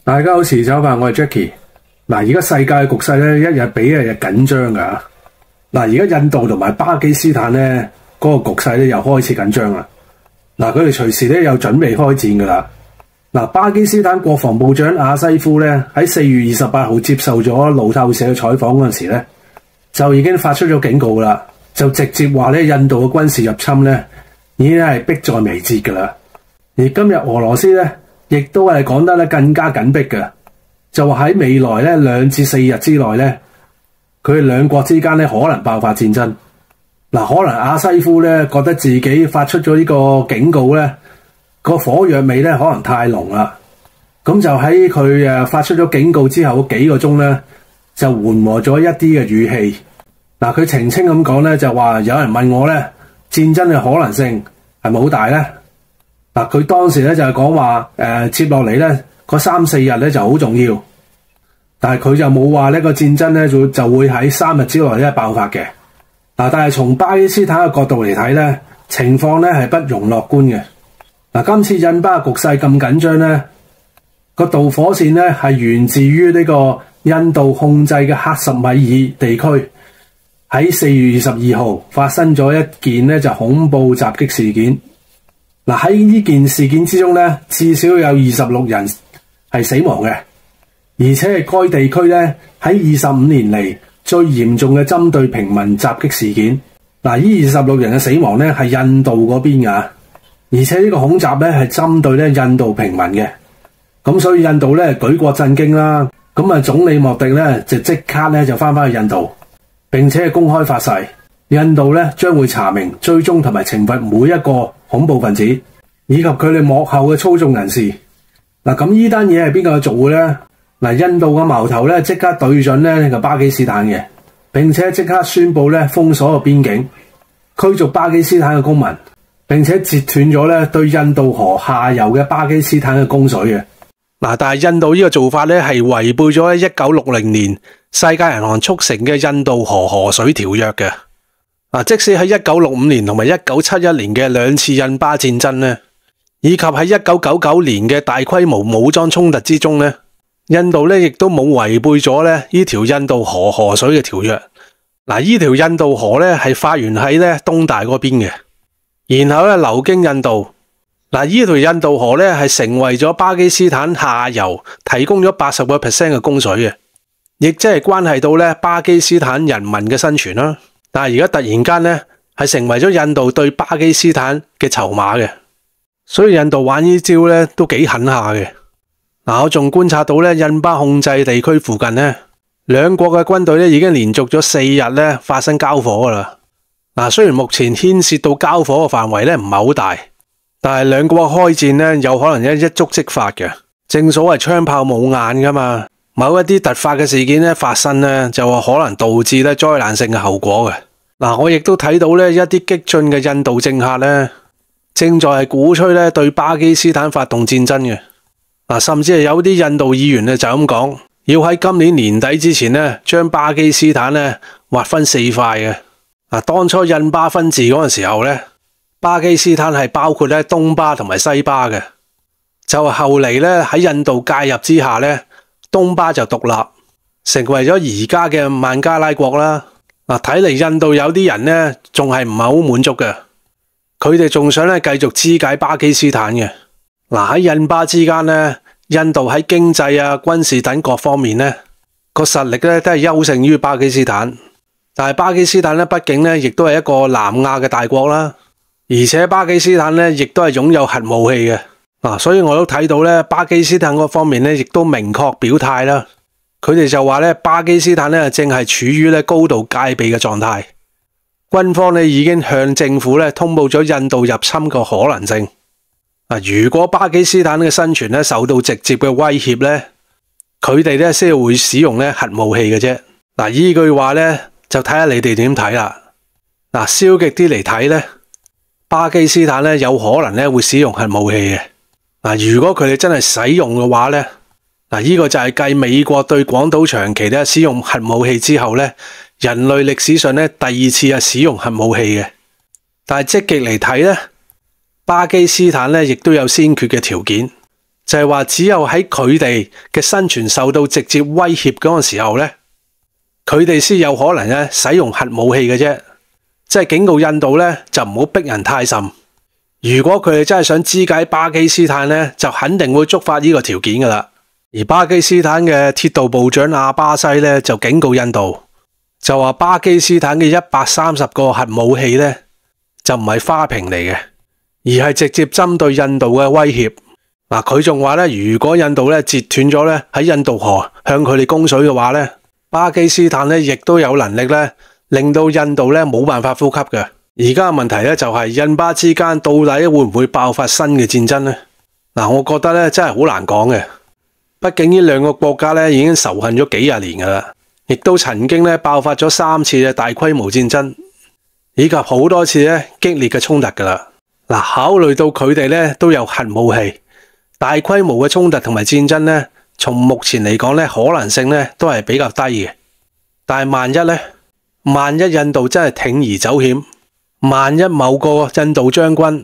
大家好，遲早飯，我係 Jackie。嗱，而家世界嘅局勢咧，一日比一日緊張噶。嗱，而家印度同埋巴基斯坦咧，嗰個局勢咧又開始緊張啦。嗱，佢哋隨時咧又準備開戰噶啦。嗱，巴基斯坦國防部長阿西夫咧喺4月28號接受咗路透社嘅採訪嗰陣時咧，就已經發出咗警告啦，就直接話咧印度嘅軍事入侵咧已經係迫在眉睫噶啦。而今日俄羅斯咧，亦都係講得咧更加緊迫嘅，就話喺未來咧2至4日之內咧，佢哋兩國之間咧可能爆發戰爭。嗱，可能阿西夫咧覺得自己發出咗呢個警告咧，個火藥味咧可能太濃啦，咁就喺佢發出咗警告之後幾個鐘咧，就緩和咗一啲嘅語氣。嗱，佢澄清咁講咧，就話有人問我咧，戰爭嘅可能性係咪好大咧？嗱，佢當時咧就係講話接落嚟咧嗰3、4日咧就好重要，但係佢就冇話呢個戰爭咧就會喺3日之內咧爆發嘅。嗱，但係從巴基斯坦嘅角度嚟睇咧，情況咧係不容樂觀嘅。嗱，今次印巴局勢咁緊張咧，個導火線咧係源自於呢個印度控制嘅克什米爾地區，喺4月22號發生咗一件咧就恐怖襲擊事件。嗱，喺呢件事件之中咧，至少有26人係死亡嘅，而且係該地區咧喺25年嚟最嚴重嘅針對平民襲擊事件。嗱，呢26人嘅死亡咧係印度嗰邊噶，而且呢個恐襲咧係針對咧印度平民嘅，咁所以印度咧舉國震驚啦。咁啊，總理莫迪咧就即刻咧就翻去印度，並且係公開發誓，印度咧將會查明、追蹤同埋懲罰每一個恐怖分子，以及佢哋幕後嘅操縱人士。嗱，咁呢單嘢係邊個做嘅咧？嗱，印度嘅矛頭咧即刻對準咧呢個巴基斯坦嘅，並且即刻宣布咧封鎖個邊境，驅逐巴基斯坦嘅公民，並且截斷咗咧對印度河下游嘅巴基斯坦嘅供水嘅。嗱，但係印度呢個做法咧係違背咗1960年世界銀行促成嘅印度河水條約嘅。即使喺1965年同埋1971年嘅2次印巴戰爭咧，以及喺1999年嘅大規模武裝衝突之中咧，印度咧亦都冇違背咗咧呢條印度河水嘅條約。嗱，呢條印度河咧係發源喺咧東大嗰邊嘅，然後咧流經印度。嗱，呢條印度河咧係成為咗巴基斯坦下游提供咗80% 嘅供水嘅，亦即係關係到咧巴基斯坦人民嘅生存啦。但係而家突然間咧係成為咗印度對巴基斯坦嘅籌碼嘅，所以印度玩呢招咧都幾狠下嘅。嗱，我仲觀察到咧印巴控制地區附近咧，兩國嘅軍隊咧已經連續咗4日咧發生交火噶啦。嗱，雖然目前牽涉到交火嘅範圍咧唔係好大，但係兩國開戰咧有可能一觸即發嘅。正所謂槍炮冇眼噶嘛，某一啲突發嘅事件咧發生咧就話可能導致咧災難性嘅後果嘅。嗱，我亦都睇到咧一啲激進嘅印度政客咧正在係鼓吹咧對巴基斯坦發動戰爭嘅。嗱，甚至係有啲印度議員咧就咁講，要喺今年年底之前咧將巴基斯坦咧劃分4塊嘅。嗱，當初印巴分治嗰陣時候咧，巴基斯坦係包括咧東巴同埋西巴嘅，就後嚟咧喺印度介入之下咧，東巴就獨立，成為咗而家嘅孟加拉國啦。嗱，睇嚟印度有啲人咧仲係唔係好滿足嘅，佢哋仲想咧繼續肢解巴基斯坦嘅。嗱，喺印巴之間咧，印度喺經濟啊、軍事等各方面咧個實力咧都係優勝於巴基斯坦，但係巴基斯坦咧畢竟咧亦都係一個南亞嘅大國啦，而且巴基斯坦咧亦都係擁有核武器嘅。所以我都睇到咧巴基斯坦嗰方面咧亦都明確表態啦，佢哋就話咧巴基斯坦咧正係處於咧高度戒備嘅狀態，軍方咧已經向政府咧通報咗印度入侵嘅可能性。如果巴基斯坦嘅生存咧受到直接嘅威脅咧，佢哋咧先會使用咧核武器嘅啫。呢句話咧就睇下你哋點睇啦。消極啲嚟睇咧，巴基斯坦咧有可能咧會使用核武器嘅。如果佢哋真係使用嘅話咧，呢個就係繼美國對廣島長期咧使用核武器之後咧，人類歷史上咧第2次係使用核武器嘅。但係積極嚟睇咧，巴基斯坦咧亦都有先決嘅條件，就係話只有喺佢哋嘅生存受到直接威脅嗰個時候咧，佢哋先有可能咧使用核武器嘅啫。即係警告印度咧就唔好逼人太甚。如果佢哋真係想肢解巴基斯坦咧，就肯定會觸發呢個條件噶啦。而巴基斯坦嘅鐵道部長阿巴西咧就警告印度，就話巴基斯坦嘅130個核武器咧就唔係花瓶嚟嘅，而係直接針對印度嘅威脅。嗱，佢仲話咧，如果印度咧截斷咗咧喺印度河向佢哋供水嘅話咧，巴基斯坦咧亦都有能力咧令到印度咧冇辦法呼吸嘅。而家嘅問題咧就係印巴之間到底會唔會爆發新嘅戰爭呢？嗱，我覺得咧真係好難講嘅。畢竟呢兩個國家咧已經仇恨咗幾廿年噶啦，亦都曾經咧爆發咗3次嘅大規模戰爭，以及好多次咧激烈嘅衝突噶啦。嗱，考慮到佢哋咧都有核武器，大規模嘅衝突同埋戰爭咧，從目前嚟講咧可能性咧都係比較低嘅。但係萬一印度真係鋌而走險，萬一某個印度將軍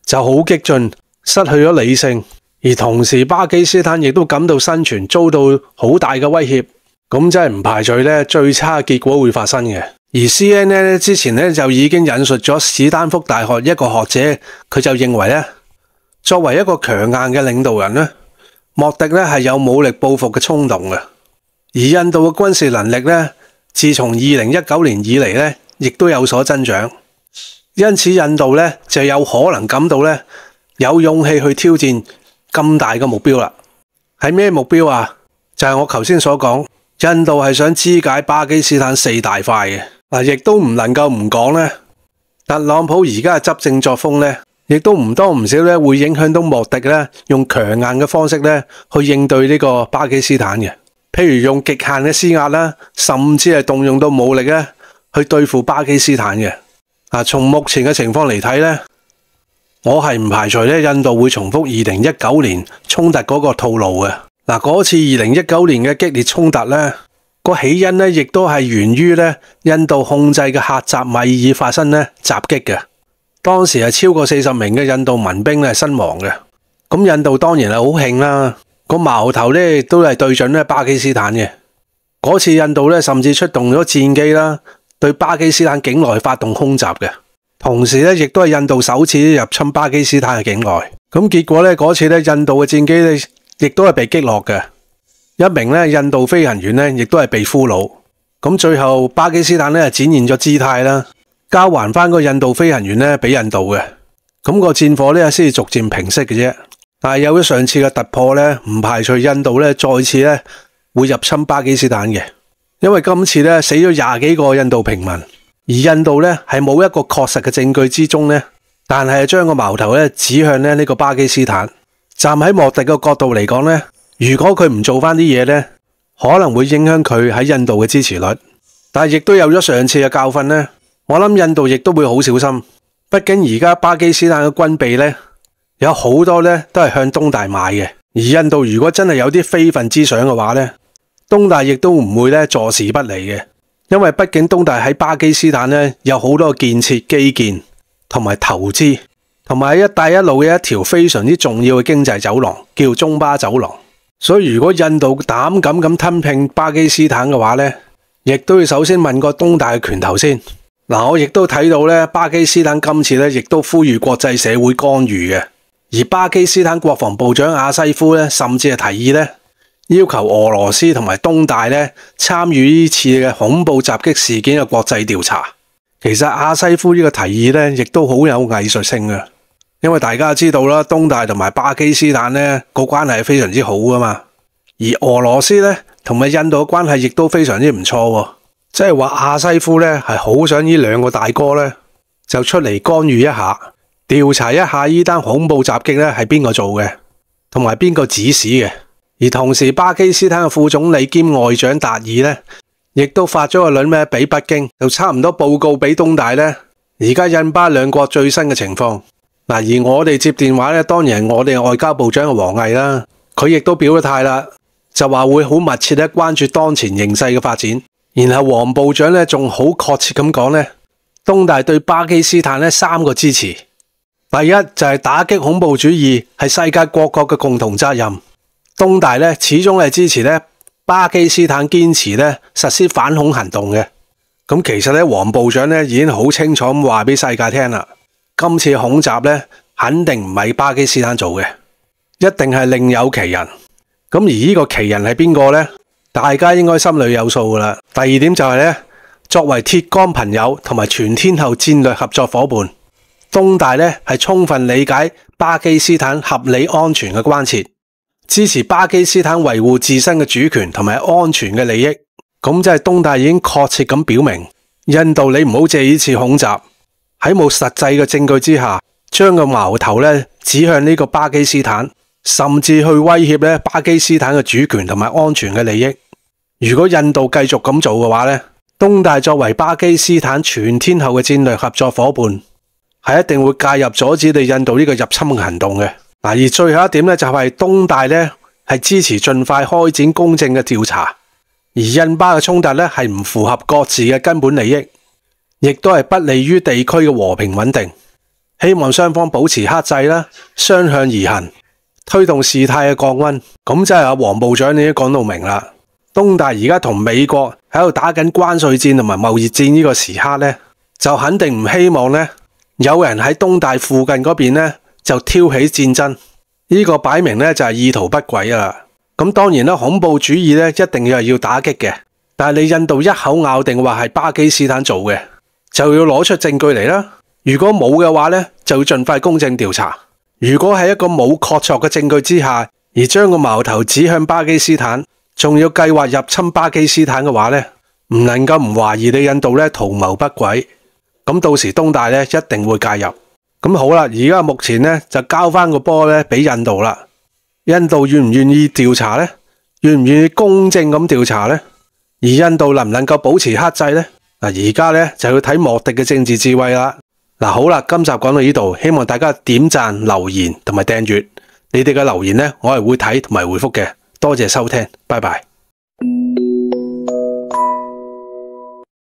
就好激進，失去咗理性，而同時巴基斯坦亦都感到生存遭到好大嘅威脅，咁真係唔排除咧最差嘅結果會發生嘅。而 CNN 之前咧就已經引述咗史丹福大學一個學者，佢就認為咧，作為一個強硬嘅領導人咧，莫迪咧係有武力報復嘅衝動嘅。而印度嘅軍事能力咧，自從2019年以嚟咧，亦都有所增長。因此印度咧就有可能感到咧有勇氣去挑戰咁大嘅目標啦。係咩目標啊？就係我頭先所講，印度係想肢解巴基斯坦4大塊嘅。嗱，亦都唔能夠唔講咧，特朗普而家嘅執政作風咧，亦都唔多唔少咧會影響到莫迪咧用強硬嘅方式咧去應對呢個巴基斯坦嘅。譬如用極限嘅施壓啦，甚至係動用到武力咧去對付巴基斯坦嘅。從目前嘅情況嚟睇咧，我係唔排除咧印度會重複2019年衝突嗰個套路嘅。嗰次2019年嘅激烈衝突咧，個起因咧亦都係源於咧印度控制嘅喀什米爾發生咧襲擊嘅。當時係超過40名嘅印度民兵咧身亡嘅。咁印度當然係好興啦，個矛頭咧亦都係對準咧巴基斯坦嘅。嗰次印度咧甚至出動咗戰機啦，對巴基斯坦境內發動空襲嘅，同時咧亦都係印度首次入侵巴基斯坦嘅境內。咁結果咧嗰次咧印度嘅戰機咧亦都係被擊落嘅，一名咧印度飛行員咧亦都係被俘虜。咁最後巴基斯坦咧展現咗姿態啦，交還翻個印度飛行員咧俾印度嘅。咁個戰火咧先至逐漸平息嘅啫。但係有咗上次嘅突破咧，唔排除印度咧再次咧會入侵巴基斯坦嘅。因為今次咧死咗20幾個印度平民，而印度咧係冇一個確實嘅證據之中咧，但係將個矛頭咧指向咧呢個巴基斯坦。站喺莫迪嘅角度嚟講咧，如果佢唔做翻啲嘢咧，可能會影響佢喺印度嘅支持率。但係亦都有咗上次嘅教訓咧，我諗印度亦都會好小心。畢竟而家巴基斯坦嘅軍備咧有好多咧都係向東大買嘅，而印度如果真係有啲非分之想嘅話咧，東大亦都唔會咧坐視不理嘅。因為畢竟東大喺巴基斯坦咧有好多建設基建同埋投資，同埋一帶一路嘅一條非常之重要嘅經濟走廊，叫中巴走廊。所以如果印度膽敢咁吞併巴基斯坦嘅話咧，亦都要首先問過東大嘅拳頭先。我亦都睇到咧，巴基斯坦今次咧亦都呼籲國際社會干預嘅。而巴基斯坦國防部長阿西夫咧，甚至係提議咧，要求俄羅斯同埋東大咧參與呢次嘅恐怖襲擊事件嘅國際調查。其實阿西夫呢個提議咧，亦都好有藝術性嘅，因為大家知道啦，東大同埋巴基斯坦咧個關係係非常之好噶嘛，而俄羅斯咧同埋印度嘅關係亦都非常之唔錯喎。即係話阿西夫咧係好想呢兩個大哥咧就出嚟干預一下，調查一下呢單恐怖襲擊咧係邊個做嘅，同埋邊個指使嘅。而同時巴基斯坦嘅副總理兼外長達爾咧，亦都發咗個論咩俾北京，就差唔多報告俾東大咧，而家印巴兩國最新嘅情況。而我哋接電話咧，當然係我哋外交部長嘅王毅啦，佢亦都表咗態啦，就話會好密切咧關注當前形勢嘅發展。然後王部長咧仲好確切咁講咧，東大對巴基斯坦咧3個支持。第一就係打擊恐怖主義係世界各國嘅共同責任。東大咧始終係支持咧巴基斯坦堅持咧實施反恐行動嘅。咁其實咧黃部長咧已經好清楚咁話俾世界聽啦，今次恐襲咧肯定唔係巴基斯坦做嘅，一定係另有其人。咁而呢個其人係邊個呢？大家應該心裏有數噶啦。第二點就係咧，作為鐵桿朋友同埋全天候戰略合作夥伴，東大咧係充分理解巴基斯坦合理安全嘅關切，支持巴基斯坦維護自身嘅主權同埋安全嘅利益。咁即係東大已經確切咁表明，印度你唔好借呢次恐襲喺冇實際嘅證據之下，將個矛頭咧指向呢個巴基斯坦，甚至去威脅咧巴基斯坦嘅主權同埋安全嘅利益。如果印度繼續咁做嘅話咧，東大作為巴基斯坦全天候嘅戰略合作夥伴，係一定會介入阻止你印度呢個入侵行動嘅。而最後一點咧就係東大咧係支持盡快開展公正嘅調查，而印巴嘅衝突咧係唔符合各自嘅根本利益，亦都係不利於地區嘅和平穩定。希望雙方保持克制啦，相向而行，推動事態嘅降溫。咁即係阿黃部長你都講到明啦。東大而家同美國喺度打緊關稅戰同埋貿易戰呢個時刻咧，就肯定唔希望咧有人喺東大附近嗰邊咧就挑起戰爭。呢個擺明咧就係意圖不軌啦。咁當然啦，恐怖主義咧一定要打擊嘅，但係你印度一口咬定話係巴基斯坦做嘅，就要攞出證據嚟啦。如果冇嘅話咧，就要盡快公正調查。如果喺一個冇確鑿嘅證據之下，而將個矛頭指向巴基斯坦，仲要計劃入侵巴基斯坦嘅話咧，唔能夠唔懷疑你印度咧圖謀不軌。咁到時東大咧一定會介入。咁好啦，而家目前咧就交翻個波咧俾印度啦。印度願唔願意調查咧？願唔願意公正咁調查咧？而印度能唔能夠保持克制咧？而家咧就要睇莫迪嘅政治智慧啦。好啦，今集講到呢度，希望大家點讚、留言同埋訂閱。你哋嘅留言咧，我係會睇同埋回覆嘅。多謝收聽，拜拜。